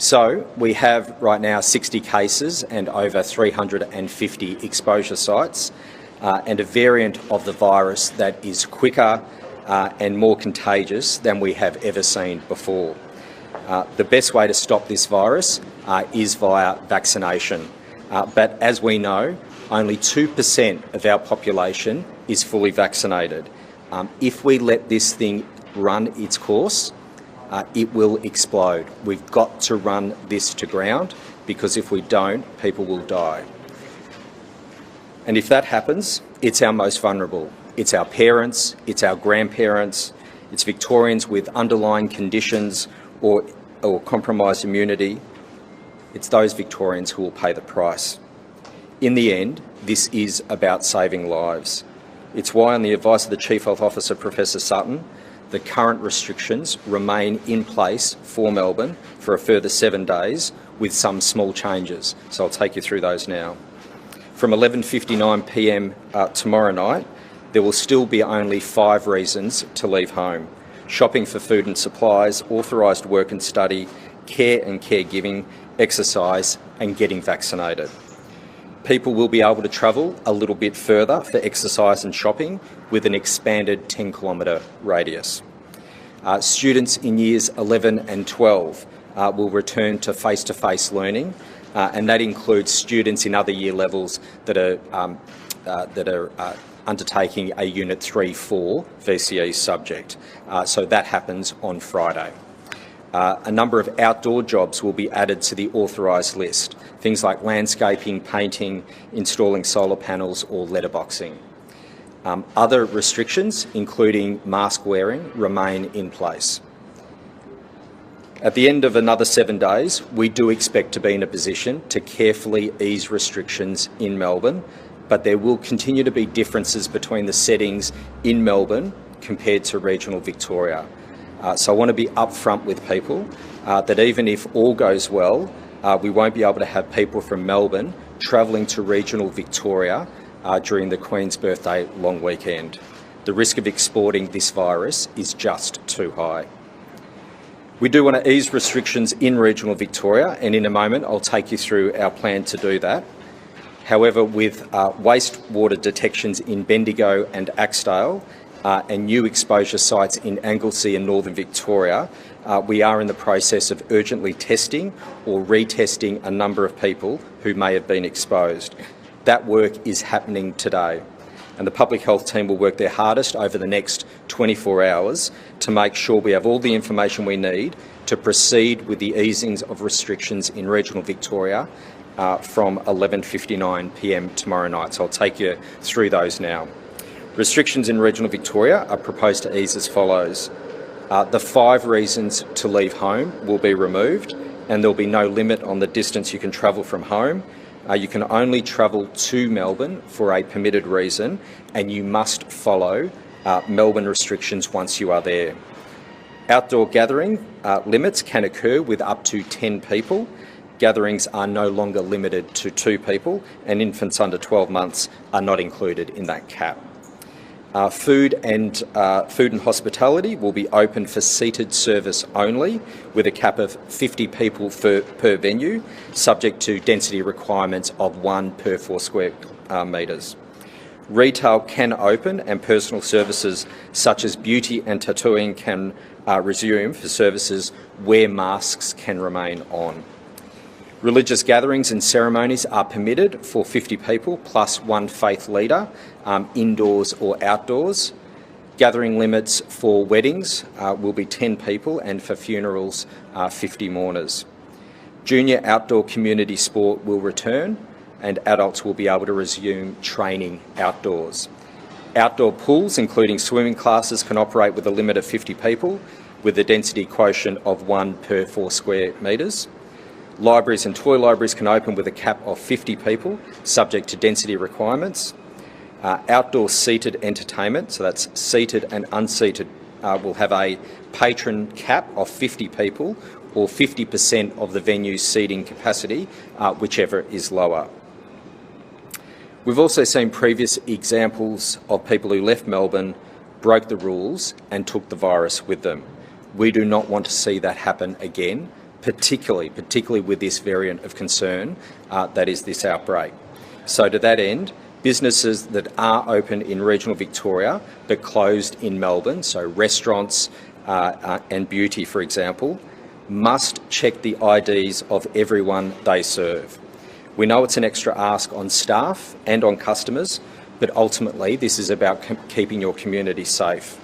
So we have right now 60 cases and over 350 exposure sites, and a variant of the virus that is quicker and more contagious than we have ever seen before. The best way to stop this virus is via vaccination. But as we know, only 2% of our population is fully vaccinated. If we let this thing run its course, it will explode. We've got to run this to ground, because if we don't, people will die. And if that happens, it's our most vulnerable. It's our parents, it's our grandparents, it's Victorians with underlying conditions or compromised immunity. It's those Victorians who will pay the price. In the end, this is about saving lives. It's why, on the advice of the Chief Health Officer, Professor Sutton, the current restrictions remain in place for Melbourne for a further 7 days, with some small changes. So I'll take you through those now. From 11:59 p.m. Tomorrow night, there will still be only 5 reasons to leave home: shopping for food and supplies, authorised work and study, care and caregiving, exercise, and getting vaccinated. People will be able to travel a little bit further for exercise and shopping with an expanded 10-kilometre radius. Students in years 11 and 12 will return to face-to-face learning, and that includes students in other year levels that are undertaking a Unit 3-4 VCE subject. So that happens on Friday. A number of outdoor jobs will be added to the authorised list, things like landscaping, painting, installing solar panels or letterboxing. Other restrictions, including mask wearing, remain in place. At the end of another 7 days, we do expect to be in a position to carefully ease restrictions in Melbourne, but there will continue to be differences between the settings in Melbourne compared to regional Victoria. So I want to be upfront with people that even if all goes well, we won't be able to have people from Melbourne travelling to regional Victoria during the Queen's Birthday long weekend. The risk of exporting this virus is just too high. We do want to ease restrictions in regional Victoria, and in a moment I'll take you through our plan to do that. However, with wastewater detections in Bendigo and Axedale, and new exposure sites in Anglesea and Northern Victoria, we are in the process of urgently testing or retesting a number of people who may have been exposed. That work is happening today, and the public health team will work their hardest over the next 24 hours to make sure we have all the information we need to proceed with the easings of restrictions in regional Victoria from 11:59 p.m. tomorrow night. So I'll take you through those now. Restrictions in regional Victoria are proposed to ease as follows. The 5 reasons to leave home will be removed, and there'll be no limit on the distance you can travel from home. You can only travel to Melbourne for a permitted reason, and you must follow Melbourne restrictions once you are there. Outdoor gathering limits can occur with up to 10 people. Gatherings are no longer limited to 2 people, and infants under 12 months are not included in that cap. Food and hospitality will be open for seated service only, with a cap of 50 people per venue, subject to density requirements of 1 per 4 square metres. Retail can open, and personal services such as beauty and tattooing can resume for services where masks can remain on. Religious gatherings and ceremonies are permitted for 50 people plus 1 faith leader, indoors or outdoors. Gathering limits for weddings will be 10 people, and for funerals, 50 mourners. Junior outdoor community sport will return, and adults will be able to resume training outdoors. Outdoor pools, including swimming classes, can operate with a limit of 50 people, with a density quotient of 1 per 4 square metres. Libraries and toy libraries can open with a cap of 50 people, subject to density requirements. Outdoor seated entertainment, so that's seated and unseated, will have a patron cap of 50 people, or 50% of the venue's seating capacity, whichever is lower. We've also seen previous examples of people who left Melbourne, broke the rules and took the virus with them. We do not want to see that happen again. particularly with this variant of concern that is this outbreak. So to that end, businesses that are open in regional Victoria but closed in Melbourne, so restaurants and beauty, for example, must check the IDs of everyone they serve. We know it's an extra ask on staff and on customers, but ultimately this is about keeping your community safe.